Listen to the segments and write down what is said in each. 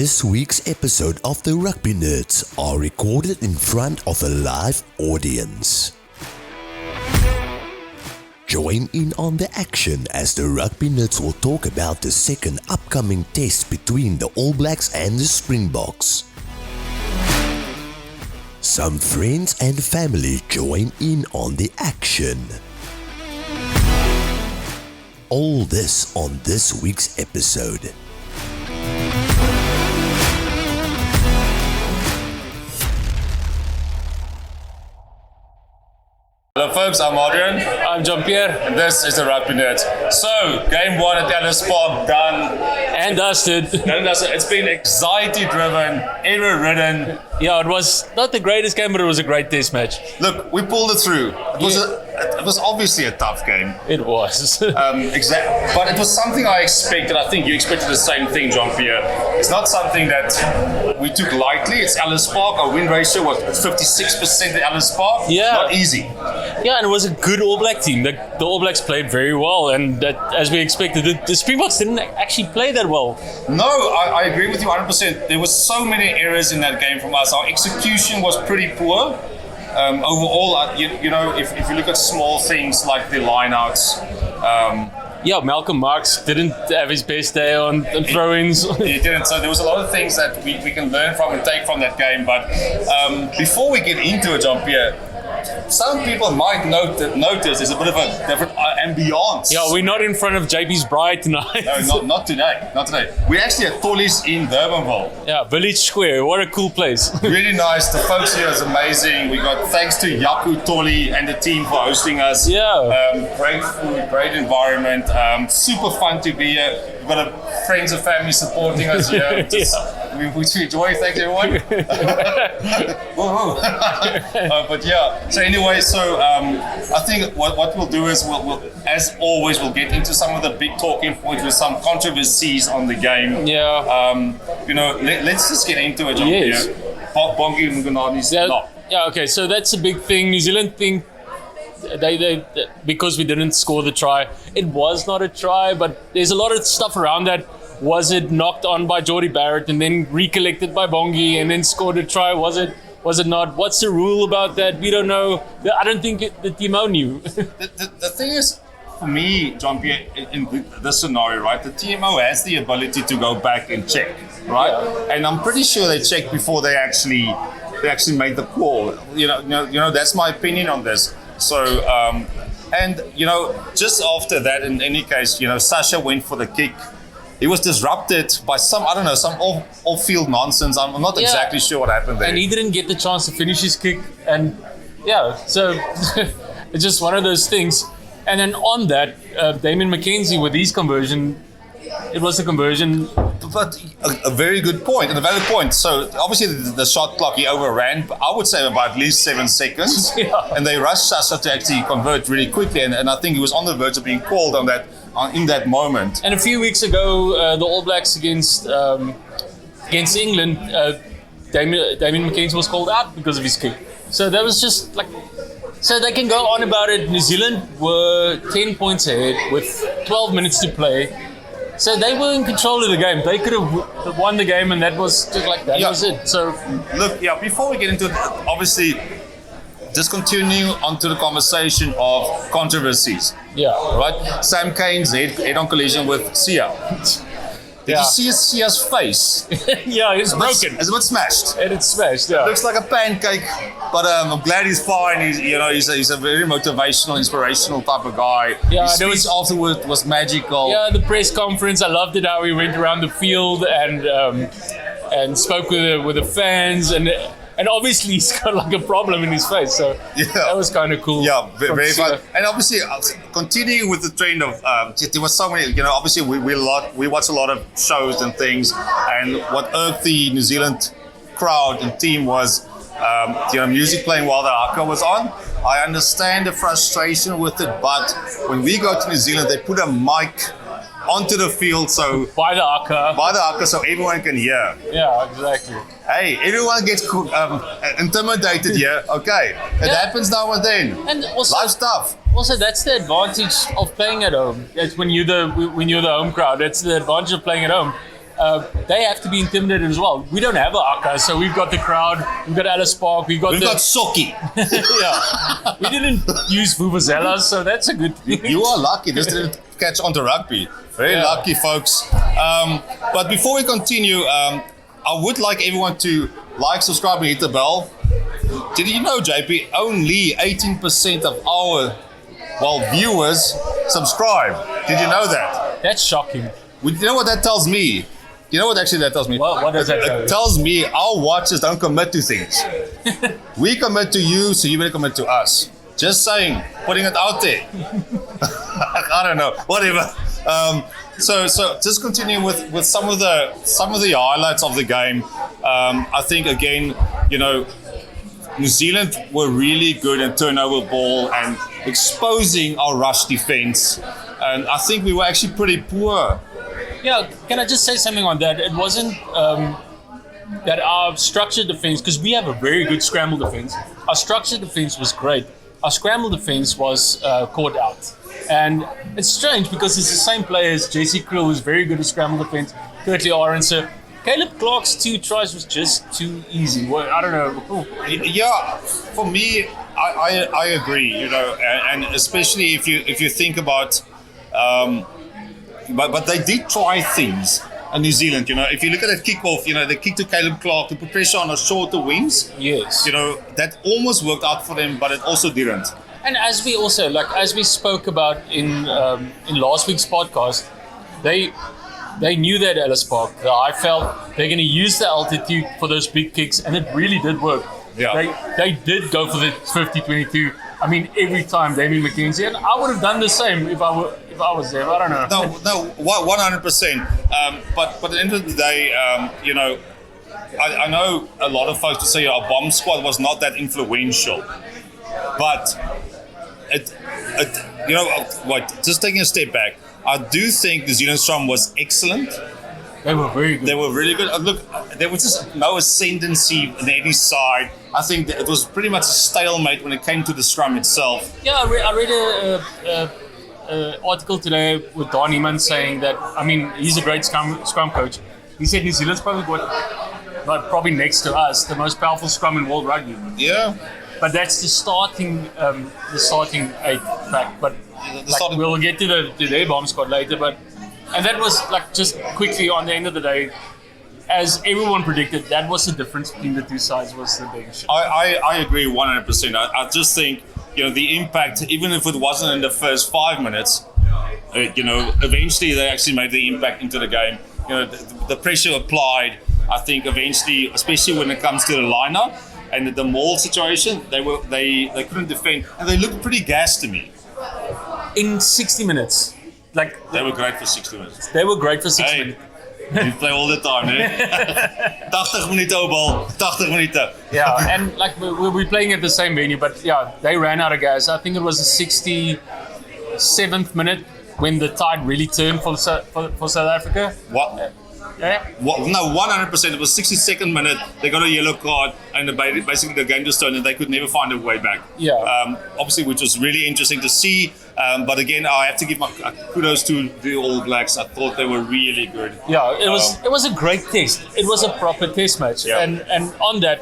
This week's episode of the Rugby Nerds are recorded in front of a live audience. Join in on the action as the Rugby Nerds will talk about the second upcoming test between the All Blacks and the Springboks. Some friends and family join in on the action. All this on this week's episode. Hello folks, I'm Adrian. I'm Jean-Pierre. And this is the Rugby Nerds. So, game one at Ellis Park done. And dusted. It's been anxiety-driven, error-ridden. Yeah, it was not the greatest game, but it was a great test match. Look, we pulled it through. It was obviously a tough game. It was. Exactly. But it was something I expected. I think you expected the same thing, Jean-Pierre. It's not something that we took lightly. It's Ellis Park. Our win ratio was 56% at Ellis Park. Yeah. Not easy. Yeah, and it was a good All Black team. The All Blacks played very well, and that, as we expected, the Springboks didn't actually play that well. No, I agree with you 100%. There were so many errors in that game from us. Our execution was pretty poor. Overall, you know, if you look at small things like the lineouts. Yeah, Malcolm Marks didn't have his best day on throw-ins. He didn't. So there was a lot of things that we can learn from and take from that game. But before we get into it, Jean-Pierre, some people might notice there's a bit of a different ambience. Yeah, we're not in front of JP's bride tonight. No, not today. Not today. We're actually at Tollie's in Durbanville. Yeah, Village Square. What a cool place. Really nice. The folks here is amazing. We got thanks to Yaku, Tollie, and the team for hosting us. Yeah. Great food, great environment. Super fun to be here. We've got friends and family supporting us here. We enjoy. Thanks, everyone. But yeah. So anyway, I think what we'll do is we'll as always we'll get into some of the big talking points with some controversies on the game. Yeah. You know, let's just get into it. Yes. Bongi Mugunani's not. Yeah. Okay. So that's a big thing. New Zealand think. They because we didn't score the try, it was not a try, but there's a lot of stuff around that. Was it knocked on by Jordie Barrett and then recollected by Bongi and then scored a try? Was it not? What's the rule about that? We don't know. I don't think the TMO knew. The thing is, for me, Jean-Pierre, in this scenario, right, the TMO has the ability to go back and check, right? Yeah. And I'm pretty sure they checked before they actually made the call. You know, that's my opinion on this. So, and, you know, just after that, in any case, you know, Sasha went for the kick. He was disrupted by some off-field nonsense. I'm not exactly sure what happened there. And he didn't get the chance to finish his kick. And, yeah, so it's just one of those things. And then on that, Damien McKenzie with his conversion, it was a conversion. But a very good point and a valid point. So obviously the shot clock he overran, I would say about at least 7 seconds. Yeah. And they rushed Sasha to actually convert really quickly. And I think he was on the verge of being called on that in that moment. And a few weeks ago, the All Blacks against England, Damien McKenzie was called out because of his kick. So that was just like. So they can go on about it. New Zealand were 10 points ahead with 12 minutes to play. So they were in control of the game. They could have won the game, and that was just like that. Yeah. Was it. So look, before we get into it, obviously, just continuing onto the conversation of controversies. Yeah. Right? Sam Kane's head-on collision with Sia. Did you see Sia's face? Yeah, it's broken. It's a bit smashed. And it's smashed, yeah. Looks like a pancake, but I'm glad he's fine. He's a very motivational, inspirational type of guy. Yeah, his speech afterward was magical. Yeah, the press conference, I loved it how he went around the field and spoke with the fans and obviously he's got like a problem in his face, so that was kind of cool. Yeah, very fun. And obviously, continuing with the trend of there was so many. You know, obviously we watch a lot of shows and things, and what irked the New Zealand crowd and team was music playing while the haka was on. I understand the frustration with it, but when we go to New Zealand, they put a mic onto the field, so by the haka, so everyone can hear. Yeah, exactly. Hey, everyone gets intimidated here. Okay, it happens now and then. And also, life stuff. Also, that's the advantage of playing at home. That's when you're the home crowd. That's the advantage of playing at home. they have to be intimidated as well. We don't have a Aka, so we've got the crowd, we've got Alice Park, we've got Socky. Yeah, we didn't use Vuvuzelas, so that's a good thing. You are lucky. This didn't catch on to rugby. Very lucky, folks. But before we continue, I would like everyone to like, subscribe, and hit the bell. Did you know, JP, only 18% of our viewers subscribe? Did you know that? That's shocking. You know what that tells me? You know what actually that tells me? What does that tell you? It tells me our watchers don't commit to things. We commit to you, so you better commit to us. Just saying, putting it out there. I don't know, whatever. So just continuing with some of the highlights of the game. I think again, New Zealand were really good in turnover ball and exposing our rush defense, and I think we were actually pretty poor. Yeah, can I just say something on that? It wasn't that our structured defense, because we have a very good scramble defense. Our structured defense was great. Our scramble defense was caught out. And it's strange because it's the same players. JC Krill was very good at scramble defense. Curtly Aronson. Caleb Clark's 2 tries was just too easy. Well, I don't know. Yeah, for me, I agree. And especially if you think about, but they did try things in New Zealand. If you look at that kickoff, the kick to Caleb Clark to put pressure on the shorter wings. Yes. That almost worked out for them, but it also didn't. And as we spoke about in last week's podcast, they knew that Ellis Park. I felt they're going to use the altitude for those big kicks, and it really did work. Yeah. They did go for the 50-22. I mean, every time Damien McKenzie, and I would have done the same if I was there. I don't know. No, 100%. But at the end of the day, I know a lot of folks to say our bomb squad was not that influential, but just taking a step back, I do think New Zealand's scrum was excellent. They were very good. They were really good. Look, there was just no ascendancy on any side. I think that it was pretty much a stalemate when it came to the scrum itself. Yeah, I read a article today with Don Eman saying that, I mean, he's a great scrum coach. He said New Zealand's probably next to us, the most powerful scrum in world rugby. Yeah. But that's the starting 8 pack. But we'll get to their bomb squad later. And that was just quickly on the end of the day, as everyone predicted, that was the difference between the two sides was the big issue. I agree 100%. I just think the impact, even if it wasn't in the first 5 minutes, eventually they actually made the impact into the game. The pressure applied. I think eventually, especially when it comes to the lineup and the maul situation, they couldn't defend, and they looked pretty gassed to me. In 60 minutes. They were great for 60 minutes. They were great for 60 minutes. You play all the time, eh? 80 minuten op bal, 80 minuten. Yeah, and we're playing at the same venue, but yeah, they ran out of gas. I think it was the 67th minute when the tide really turned for South Africa. What? Yeah. No, 100%. It was 62nd minute. They got a yellow card, and basically the game just turned, and they could never find a way back. Yeah. Obviously, which was really interesting to see. But again, I have to give my kudos to the All Blacks. I thought they were really good. Yeah, it was a great test. It was a proper test match, yeah. And on that,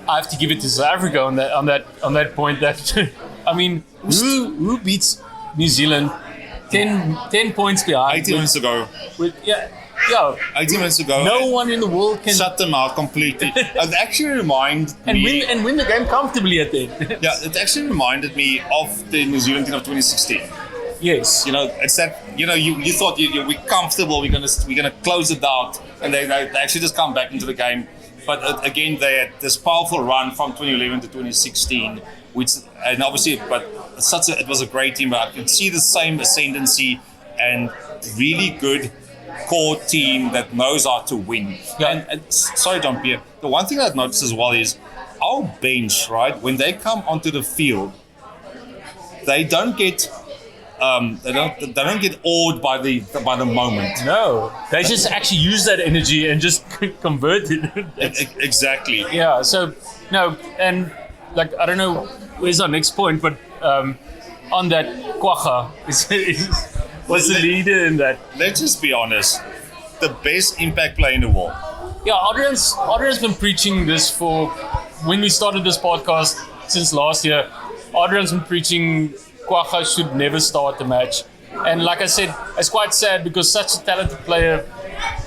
I have to give it to South Africa on that point. That I mean, who beats New Zealand 10 points behind? 18 minutes ago. Yeah. 18 minutes ago. No one in the world can shut them out completely. It actually reminded me and win the game comfortably at the end. Yeah, it actually reminded me of the New Zealand team of 2016. Yes. It's that you thought we're comfortable, we're gonna close it out, and they actually just come back into the game. But again, they had this powerful run from 2011 to 2016, and obviously, but it was a great team. But I can see the same ascendancy and really good core team that knows how to win. Yeah. And sorry, Jean-Pierre, the one thing I've noticed as well is our bench, right? When they come onto the field, they don't get awed by the moment. No, they just actually use that energy and just convert it. Exactly. Yeah. So no, and I don't know where's our next point, but on that, Kwagga was the leader in that. Let's just be honest. the best impact player in the world. Yeah, Adrian's been preaching this for when we started this podcast since last year. Adrian's been preaching Kwagga should never start the match. And like I said, it's quite sad because such a talented player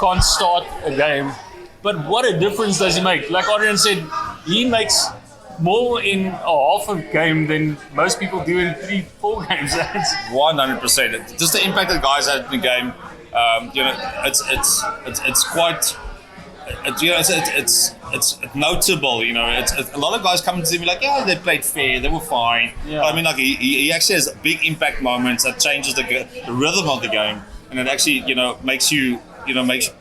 can't start a game. But what a difference does he make? Like Adrian said, he makes more in a half a game than most people do in 3-4 games. 100%. Just the impact that guys had in the game. It's quite. It's notable. A lot of guys come to me like, yeah, they played fair, they were fine. Yeah. But I mean, like he actually has big impact moments that changes the rhythm of the game, and it actually makes you.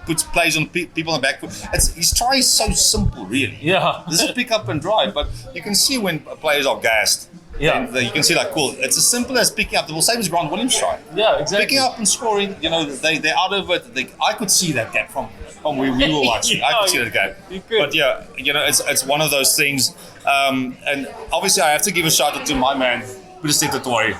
Puts plays on people on the back foot. He's trying so simple, really. Yeah. This is pick up and drive, but you can see when players are gassed. Yeah. And you can see like, cool. It's as simple as picking up. The same as Grant Williams try. Yeah, exactly. Picking up and scoring. They're out of it. I could see that gap from where we were watching. Yeah, I could see that gap. you could. But yeah, it's one of those things. And obviously, I have to give a shout out to my man, Peter Tollie.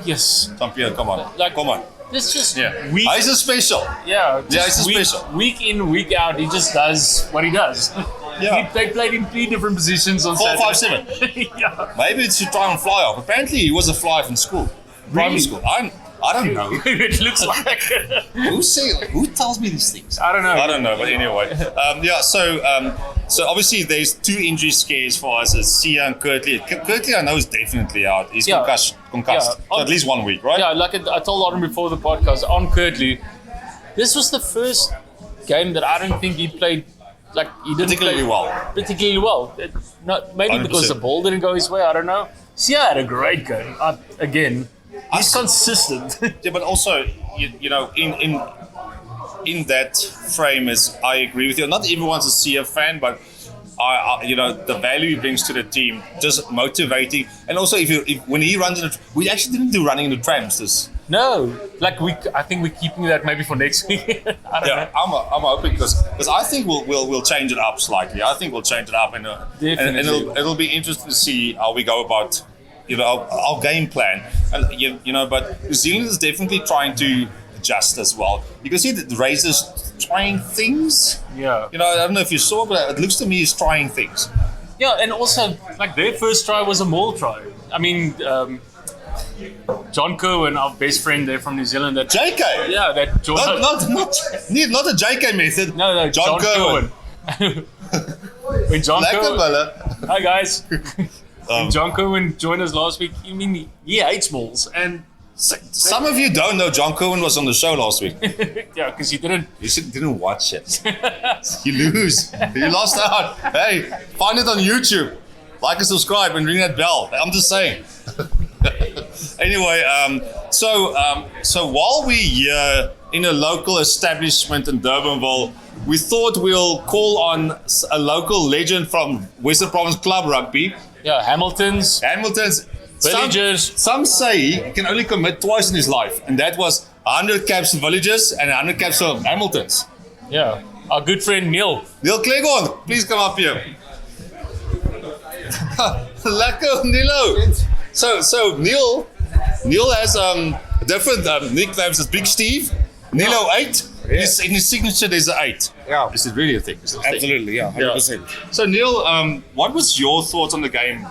Yes. Jean-Pierre, come on. Come on. It's just Yeah. week. He's a special. Yeah, he's a week, special. Week in, week out, he just does what he does. Yeah. They played in 3 different positions on 4, 5, Saturday. 7. Yeah. Maybe it's to try and fly off. Apparently, he was a fly off in school. Primary Really? school. I don't know. It looks like. Who tells me these things? I don't know. But anyway. So obviously there's 2 injury scares for us. It's Sia and Kirtley. Kirtley I know is definitely out. He's Yeah. concussed. Yeah. So at least 1 week, right? Yeah, like I told Lauren before the podcast, on Kirtley, this was the first game that I don't think he played. Like he didn't Particularly play well. Particularly well. Maybe 100%. because the ball didn't go his way. I don't know. Sia had a great game. Again, he's consistent. Yeah, but also, in that frame is I agree with you. Not everyone's a Sia fan, but the value he brings to the team, just motivating, and also when he runs we actually didn't do running in the trams. No, I think we're keeping that maybe for next week. I don't know. I'm hoping because I think we'll change it up slightly. I think we'll change it up, and it'll be interesting to see how we go about our game plan. And but New Zealand is definitely trying to adjust as well. You can see that the Razors trying things. Yeah. I don't know if you saw, but it looks to me he's trying things. Yeah, and also like their first try was a maul try. I mean. John Cohen, our best friend there from New Zealand. That JK? Yeah, that joined Not a JK method. No, John Cohen. When John Cohen... Hi, guys. When John Cohen joined us last week, he hates malls. And some of you don't know John Cohen was on the show last week. yeah, because you didn't watch it. You lose. You lost out. Hey, find it on YouTube. Like and subscribe and ring that bell. I'm just saying. Anyway, so while we're here in a local establishment in Durbanville, we thought we'll call on a local legend from Western Province Club Rugby. Yeah, Hamilton's. Villagers. Some say he can only commit twice in his life, and that was 100 caps for Villagers and 100 caps for Hamilton's. Yeah, our good friend Neil. Neil Cleghorn, please come up here. Lekker, Nilo. So Neil has different nicknames as Big Steve. Nilo 8. Yeah. In his signature, there's an 8. Yeah. Is it really a thing? Absolutely, yeah, 100%. So Neil, what was your thoughts on the game?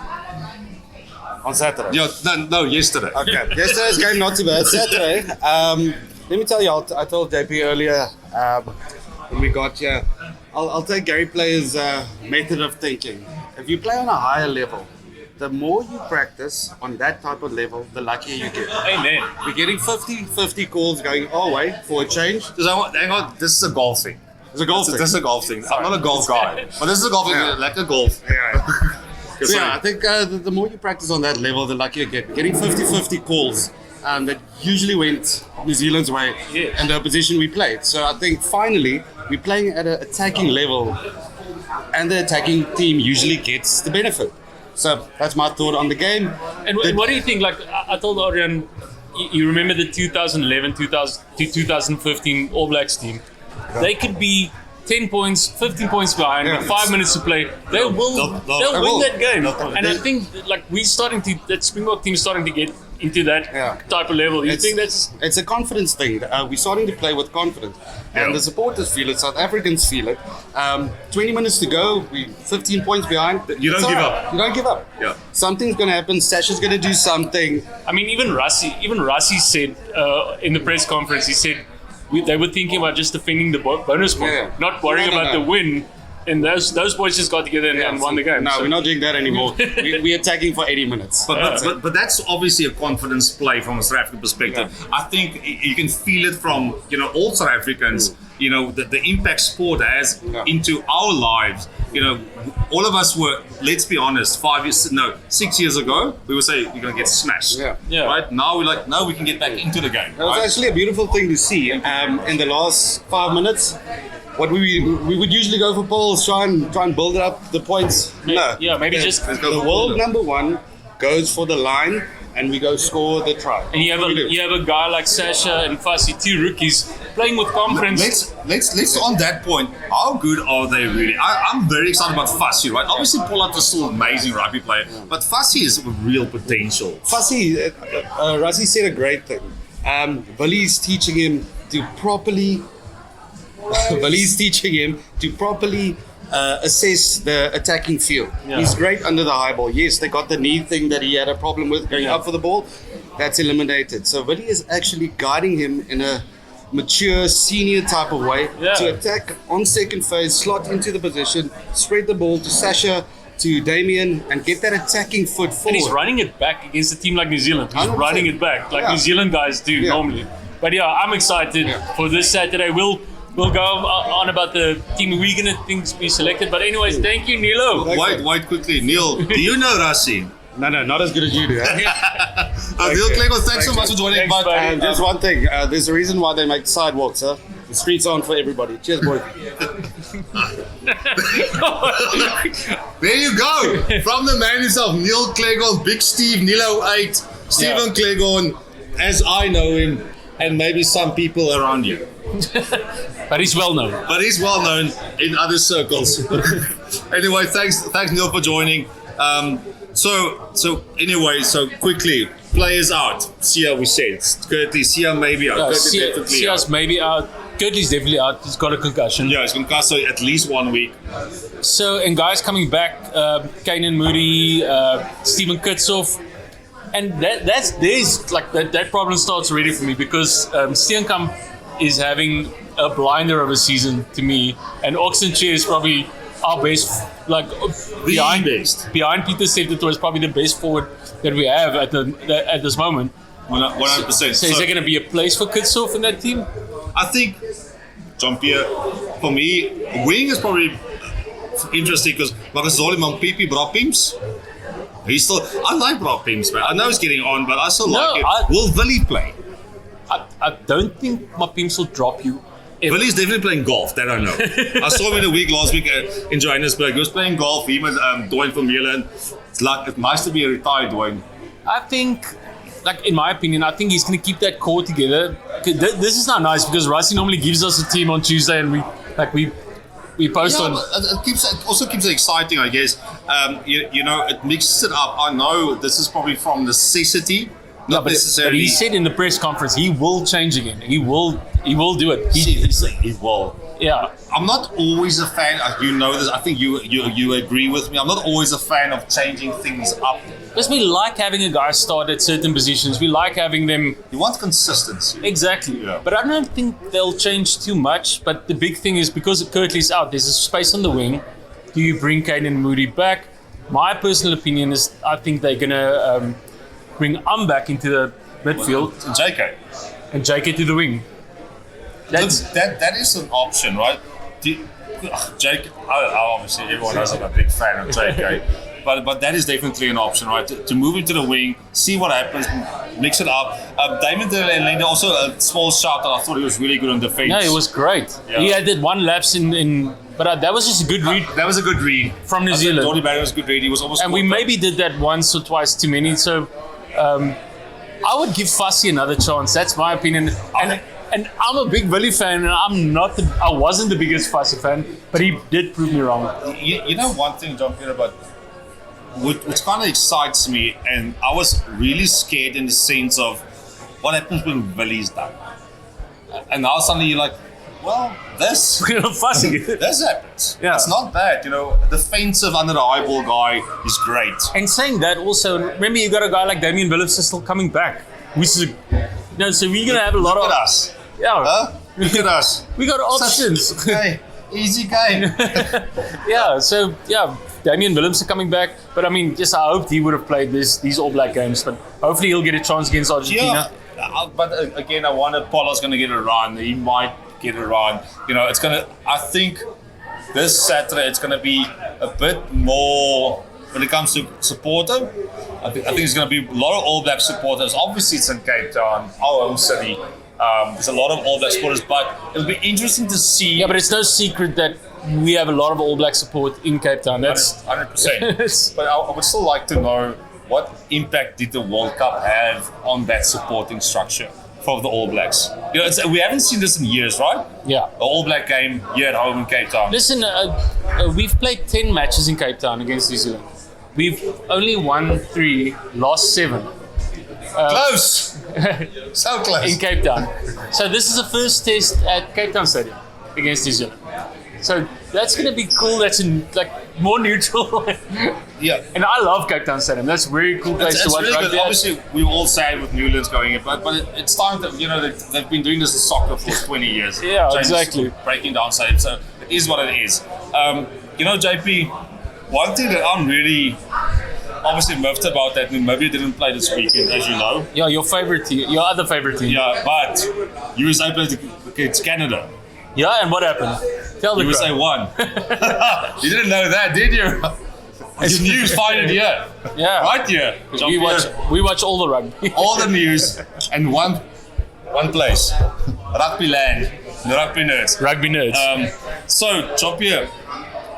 On Saturday? Yeah, no, yesterday. Okay, yesterday's game not too bad. Saturday, let me tell you, I told JP earlier when we got here, I'll take Gary Player's method of thinking. If you play on a higher level, the more you practice on that type of level, the luckier you get. Amen. We're getting 50-50 calls going our way for a change. Hang on, this is a golf thing. It's a golf thing. This is a golf thing. I'm not a golf guy, but this is a golf thing. Yeah. Like a golf. Yeah. So yeah, I think the more you practice on that level, the luckier you get. Getting 50-50 calls that usually went New Zealand's way and the opposition we played. So I think finally we're playing at an attacking level, and the attacking team usually gets the benefit. So that's my thought on the game. And what do you think? Like I told Adrian, you remember the 2011, 2015 All Blacks team? They could be 10 points, 15 points behind, Yeah. with 5 minutes to play, they'll win that game. And I think like that Springbok team is starting to get into that type of level. You think that's... It's a confidence thing. We're starting to play with confidence. And the supporters feel it, South Africans feel it. 20 minutes to go, we 15 points behind. You don't give up. You don't give up. Yeah. Something's going to happen. Sasha's going to do something. I mean, even Rassi said in the press conference, he said they were thinking about just defending the bonus point, not worrying about the win. And those boys just got together and won the game. No, we're not doing that anymore. We're attacking for 80 minutes. But that's obviously a confidence play from a South African perspective. Yeah. I think you can feel it from all South Africans. The impact sport has into our lives. All of us were. Let's be honest. 6 years ago, we would say we're gonna get smashed. Yeah. Right now we're like, no, we can get back into the game. It was actually a beautiful thing to see. In the last 5 minutes. What we would usually go for polls, try and build up the points. No, maybe just the world number one goes for the line, and we go score the try. And you have a guy like Sasha and Fassi, 2 rookies playing with confidence. Let's on that point. How good are they really? I'm very excited about Fassi, right? Obviously, Pollard is still an amazing rugby player, but Fassi is real potential. Fassi, Rassi said a great thing. Billy's teaching him to properly. Assess the attacking field. Yeah. He's great under the high ball. Yes, they got the knee thing that he had a problem with going up for the ball. That's eliminated. So Billy is actually guiding him in a mature, senior type of way to attack on second phase, slot into the position, spread the ball to Sasha, to Damien, and get that attacking foot forward. And he's running it back against a team like New Zealand. He's 100%. Running it back like New Zealand guys do normally. But I'm excited for this Saturday. We'll go on about the team we're going to think we selected. But anyways, thank you, Nilo. Wait quickly. Neil, do you know Rassi? No, not as good as you do. Neil Clegel, thanks so much for joining. Thanks, just one thing. There's a reason why they make sidewalks, huh? The streets aren't for everybody. Cheers, boy. There you go. From the man himself, Neil Clegel, Big Steve, Nilo 8, Stephen Clegel, as I know him, and maybe some people around you. But he's well known. In other circles. Anyway, thanks Neil for joining. So quickly, players out. Sia, we said. Curtly, Sia maybe out. Sia's maybe out. Curtly's definitely out. He's got a concussion. Yeah, he's concussed, so at least 1 week. So, and guys coming back, Kanan Moody, Stephen Kutsoff. And that problem starts already for me because Steenkamp is having a blinder of a season to me, and Oxenchair is probably our best, behind Peter Sefton is probably the best forward that we have at this moment. 100%. So is there going to be a place for Kutsoff in that team? I think Jean-Pierre, for me, wing is probably interesting because Makazoli Mampipi Brapims. I like Brock Pims, man. I know he's getting on, but I still like it. Will Willie play? I don't think my Pims will drop you. Willie's definitely playing golf, that I know. I saw him in a week last week in Johannesburg. He was playing golf. He was Dwayne from Milan. It's nice to be a retired Dwayne. I think, in my opinion, I think he's going to keep that core together. This is not nice because Rassi normally gives us a team on Tuesday and we post on. It also keeps it exciting, I guess. It mixes it up. I know this is probably from necessity, not necessarily. But he said in the press conference he will change again. He will do it. He will. Yeah. I'm not always a fan. You know this. I think you agree with me. I'm not always a fan of changing things up. Because we like having a guy start at certain positions. We like having them. You want consistency. Exactly. Yeah. But I don't think they'll change too much. But the big thing is because Kirtley's out, there's a space on the wing. Do you bring Caden Moody back? My personal opinion is I think they're going to bring back into the midfield. And JK to the wing. That is an option, right? JK, obviously everyone knows I'm a big fan of JK. But that is definitely an option, right? To move into the wing, see what happens, mix it up. Damon De Lende, also a small shout out. I thought he was really good on defense. No, he was great. Yeah. He had that one lapse but that was just a good read. That was a good read from New Zealand. Donnie Barry was a good read. He was almost. And we maybe did that once or twice too many. So I would give Fassi another chance. That's my opinion. And I'm a big Willie fan, and I wasn't the biggest Fussy fan, but he did prove me wrong. You know one thing, Jean-Pierre, about which kind of excites me, and I was really scared in the sense of what happens when Willie's done. And now suddenly you're like, well, this Fussy. this happens. Yeah. It's not bad, defensive under the eyeball guy is great. And saying that also, remember you got a guy like Damien Williams still coming back. So we're gonna have a lot Look of at us. Yeah. Huh? Look at us. We got options. Hey, easy game. Damien Williams are coming back, but I mean, I hoped he would have played these All Black games, but hopefully he'll get a chance against Argentina. But again, I wonder Paulo's going to get a run. He might get a run. It's going to. I think this Saturday it's going to be a bit more when it comes to supporter. I think there's going to be a lot of All Black supporters. Obviously, it's in Cape Town, our home city. There's a lot of All Black supporters, but it'll be interesting to see. Yeah, but it's no secret that we have a lot of All Black support in Cape Town. That's 100%. But I would still like to know what impact did the World Cup have on that supporting structure for the All Blacks. We haven't seen this in years, right? Yeah. The All Black game here at home in Cape Town. Listen, we've played 10 matches in Cape Town against New Zealand. We've only won 3, lost 7. Close! So close. In Cape Town. So this is the first test at Cape Town Stadium against New Zealand. So that's going to be cool. That's more neutral. Yeah. And I love Cape Town Stadium. That's a very cool place to watch really rugby. good. Obviously, we all sad with Newlands going in, but it's time that, they've been doing this in soccer for 20 years. Yeah, exactly. Breaking down stadiums. So it is what it is. JP, one thing that I'm really obviously miffed about that Namibia didn't play this weekend, as you know. Yeah, your favorite team, your other favorite team. Yeah, but USA played against Canada. Yeah, and what happened? Tell the USA crowd. won. You didn't know that, did you? It's news finally here. Yeah. Right here. We watch all the rugby. All the news and one place. Rugby Land. The Rugby Nerds. Rugby Nerds. So, Jean-Pierre,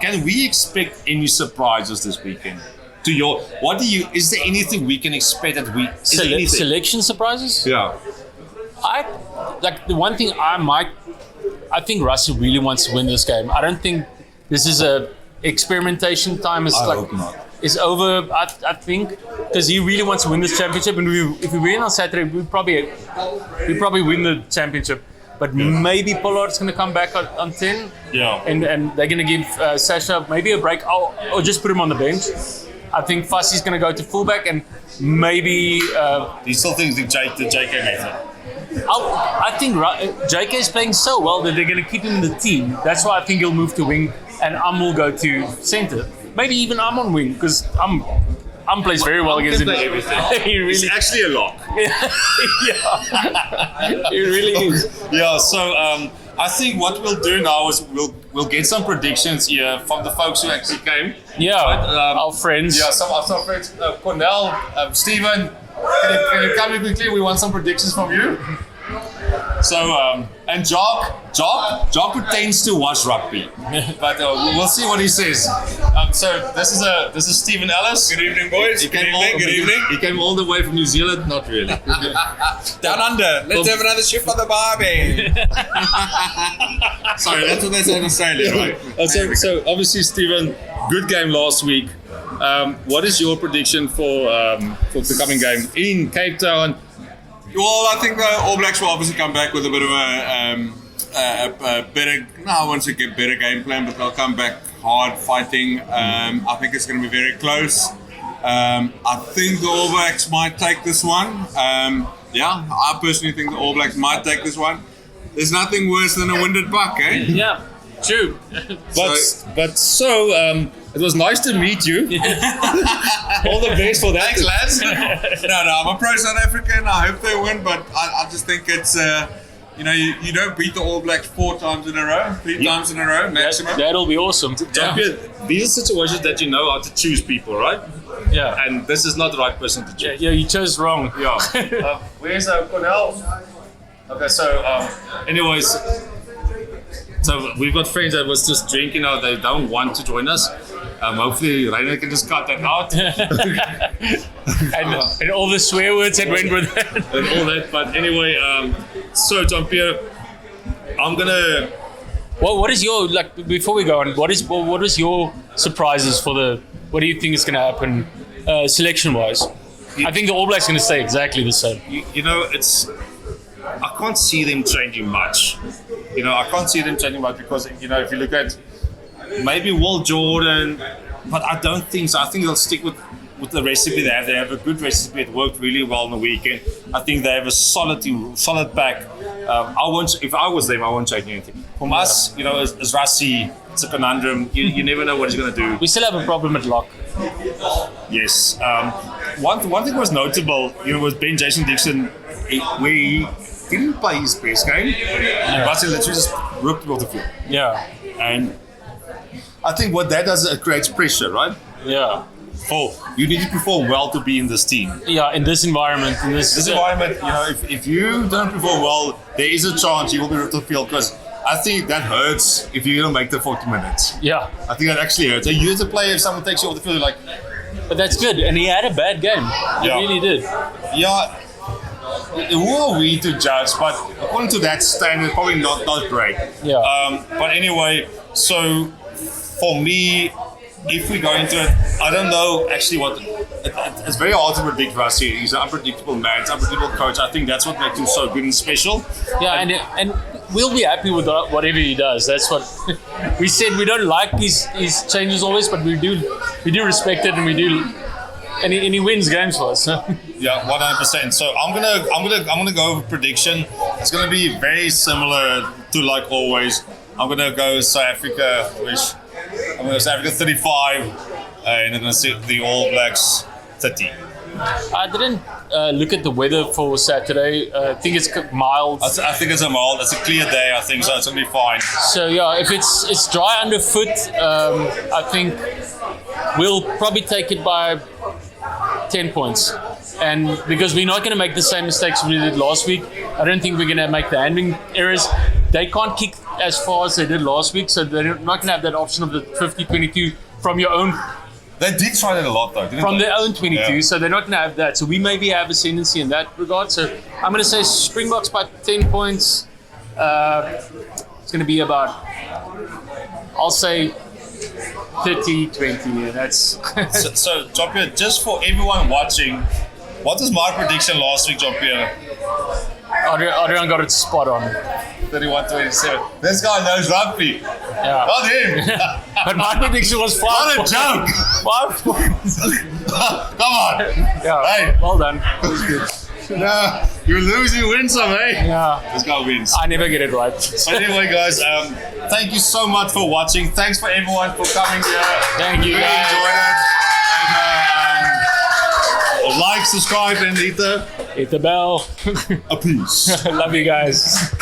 can we expect any surprises this weekend? Is there anything we can expect that we selection surprises? Yeah. The one thing I think Russia really wants to win this game. I don't think this is a experimentation time. I hope not. It's over. I think because he really wants to win this championship, and if we win on Saturday, we probably win the championship. But maybe Pollard's going to come back on 10. Yeah. And they're going to give Sasha maybe a break, or just put him on the bench. I think Fussy's going to go to fullback, and maybe. You still think the JK method? I think JK is playing so well that they're going to keep him in the team. That's why I think he'll move to wing, and will go to centre. Maybe even I'm on wing because I'm plays very well against him. Everything. It's actually a lock. Yeah, it really is. Yeah. So I think what we'll do now is we'll get some predictions here from the folks who actually came. Yeah, our friends. Yeah, some of our friends. Cornell, Stephen. Can you come in quickly? We want some predictions from you. So, and Jock pretends to watch rugby, but we'll see what he says. So this is Stephen Ellis. Good evening, boys. Good evening. He came all the way from New Zealand. Not really. Down under. Let's have another shift for the Barbie. Sorry, that's what they say in Australia, right? So obviously, Stephen, good game last week. What is your prediction for the coming game in Cape Town? Well, I think the All Blacks will obviously come back with a bit of a better, I won't say better game plan, but they'll come back hard fighting. I think it's going to be very close. I think the All Blacks might take this one. I personally think the All Blacks might take this one. There's nothing worse than a winded buck, eh? Yeah, true. It was nice to meet you. All the best for that. Thanks, lads. No, I'm a pro South African. I hope they win, but I just think it's, you don't beat the All Blacks 4 times in a row, 3 times in a row, maximum. That'll be awesome. These are situations that you know how to choose people, right? Yeah. And this is not the right person to choose. Yeah, you chose wrong. Yeah. Where's Cornell? Okay, so anyways, So we've got friends that was just drinking out. They don't want to join us. Hopefully Rainer can just cut that out. and all the swear words that went with it. And all that. But anyway, so Jean-Pierre, I'm gonna. Well, what is your, like, before we go on, what is your surprises for what do you think is going to happen selection wise? I think the All Blacks are going to stay exactly the same. You know, I can't see them changing much. I can't see them changing much because, if you look at maybe Will Jordan, but I don't think so. I think they'll stick with the recipe they have. They have a good recipe. It worked really well on the weekend. I think they have a solid team, solid pack. If I was them, I won't change anything. From us, as Rassi, it's a conundrum. You never know what he's going to do. We still have a problem at lock. Yes. One thing was notable, was Ben Jason Dixon, where he didn't play his best game. And Rassi literally just ripped him off the field. Yeah. And I think what that does, it creates pressure, right? Yeah. You need to perform well to be in this team. Yeah, in this environment. This environment, if you don't perform well, there is a chance you will be ripped off the field because I think that hurts if you don't make the 40 minutes. Yeah. I think that actually hurts. And you as a player, if someone takes you off the field, you're like... But that's good. And he had a bad game. He really did. Yeah. Who are we to judge? But according to that standard, probably not great. Yeah. But anyway, so for me, if we go into it, I don't know actually it's very hard to predict Rassi. He's an unpredictable man, he's an unpredictable coach. I think that's what makes him so good and special. Yeah, and we'll be happy with whatever he does. That's what we said. We don't like his changes always, but we do respect it, and we do. And he wins games for us. So. Yeah, 100%. So I'm gonna go with prediction. It's gonna be very similar to like always. I'm gonna go South Africa, I'm going to South Africa 35, and I'm going to see the All Blacks 30. I didn't look at the weather for Saturday. I think it's mild. I think it's a clear day, I think, so it's going to be fine. So yeah, if it's dry underfoot, I think we'll probably take it by 10 points. And because we're not going to make the same mistakes we did last week, I don't think we're going to make the handling errors. They can't kick as far as they did last week, so they're not going to have that option of the 50-22 from your own. They did try that a lot, though, didn't from they? their own 22, so they're not going to have that. So we maybe have ascendancy in that regard. So I'm going to say Springboks by 10 points. It's going to be about, I'll say 30-20. And that's so Jean-Pierre, just for everyone watching, what was my prediction last week, Jean-Pierre? Adrian got it spot on. 31-27. This guy knows rugby. Yeah. Not him. But my prediction was 5. What a joke. 5 points. Come on. Yeah. Hey. Well done. That was good. No, you lose, you win some, eh? Yeah. This guy wins. I never get it right. So anyway, guys, thank you so much for watching. Thanks for everyone for coming here. Thank you, really guys. enjoyed it. And, like, subscribe, and hit the Hit the bell. a peace. Love you guys.